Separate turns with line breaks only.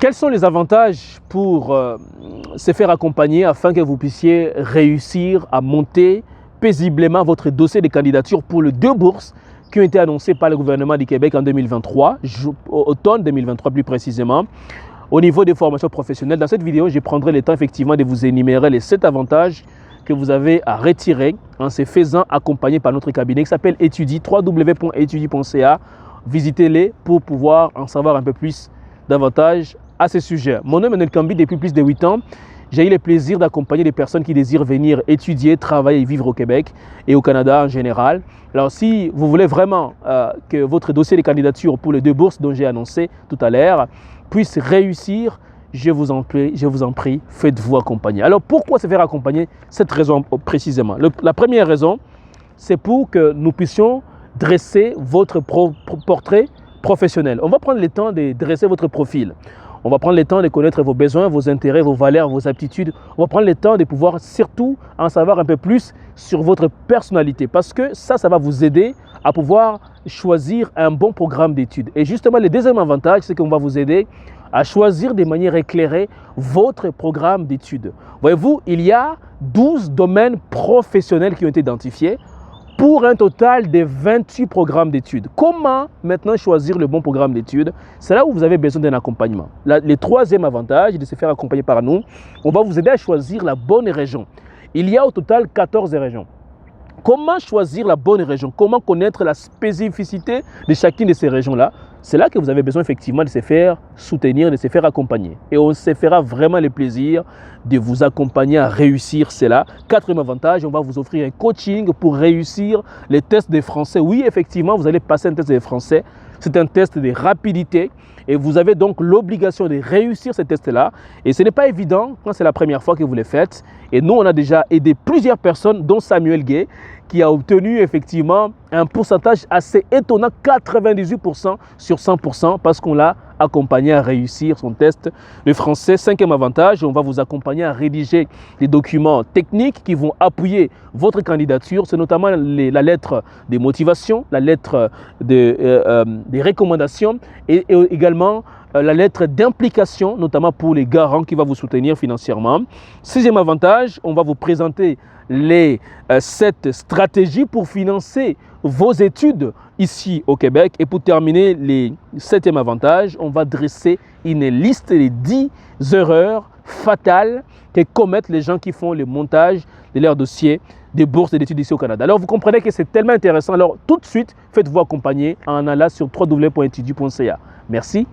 Quels sont les avantages pour se faire accompagner afin que vous puissiez réussir à monter paisiblement votre dossier de candidature pour les 2 bourses qui ont été annoncées par le gouvernement du Québec en 2023, automne 2023 plus précisément, au niveau des formations professionnelles? Dans cette vidéo, je prendrai le temps effectivement de vous énumérer les 7 avantages que vous avez à retirer en se faisant accompagner par notre cabinet qui s'appelle Etudi, www.etudi.ca. Visitez-les pour pouvoir en savoir un peu plus davantage à ce sujet. Mon nom est Emmanuel Kambi. Depuis plus de 8 ans, j'ai eu le plaisir d'accompagner des personnes qui désirent venir étudier, travailler et vivre au Québec et au Canada en général. Alors si vous voulez vraiment que votre dossier de candidature pour les 2 bourses dont j'ai annoncé tout à l'heure puisse réussir, je vous en prie, faites-vous accompagner. Alors pourquoi se faire accompagner? Cette raison précisément. La première raison, c'est pour que nous puissions dresser votre portrait professionnel. On va prendre le temps de dresser votre profil. On va prendre le temps de connaître vos besoins, vos intérêts, vos valeurs, vos aptitudes. On va prendre le temps de pouvoir surtout en savoir un peu plus sur votre personnalité parce que ça va vous aider à pouvoir choisir un bon programme d'études. Et justement, le deuxième avantage, c'est qu'on va vous aider à choisir de manière éclairée votre programme d'études. Voyez-vous, il y a 12 domaines professionnels qui ont été identifiés pour un total de 28 programmes d'études. Comment maintenant choisir le bon programme d'études? C'est là où vous avez besoin d'un accompagnement. Le troisième avantage de se faire accompagner par nous, on va vous aider à choisir la bonne région. Il y a au total 14 régions. Comment choisir la bonne région? Comment connaître la spécificité de chacune de ces régions-là? C'est là que vous avez besoin effectivement de se faire soutenir, de se faire accompagner. Et on se fera vraiment le plaisir de vous accompagner à réussir cela. Quatrième avantage, on va vous offrir un coaching pour réussir les tests de français. Oui, effectivement, vous allez passer un test de français. C'est un test de rapidité et vous avez donc l'obligation de réussir ce test-là. Et ce n'est pas évident quand c'est la première fois que vous le faites. Et nous, on a déjà aidé plusieurs personnes, dont Samuel Gay, qui a obtenu effectivement un pourcentage assez étonnant, 98% sur 100%, parce qu'on l'a accompagné à réussir son test de français. Cinquième avantage, on va vous accompagner à rédiger des documents techniques qui vont appuyer votre candidature. C'est notamment la lettre de motivation, la lettre des recommandations et également la lettre d'implication, notamment pour les garants qui vont vous soutenir financièrement. Sixième avantage, on va vous présenter les 7 stratégies pour financer vos études ici au Québec. Et pour terminer, le 7e avantage, on va dresser une liste des 10 erreurs fatales que commettent les gens qui font le montage de leur dossier des bourses d'études ici au Canada. Alors vous comprenez que c'est tellement intéressant. Alors tout de suite, faites-vous accompagner en allant sur www.etudi.ca. Merci.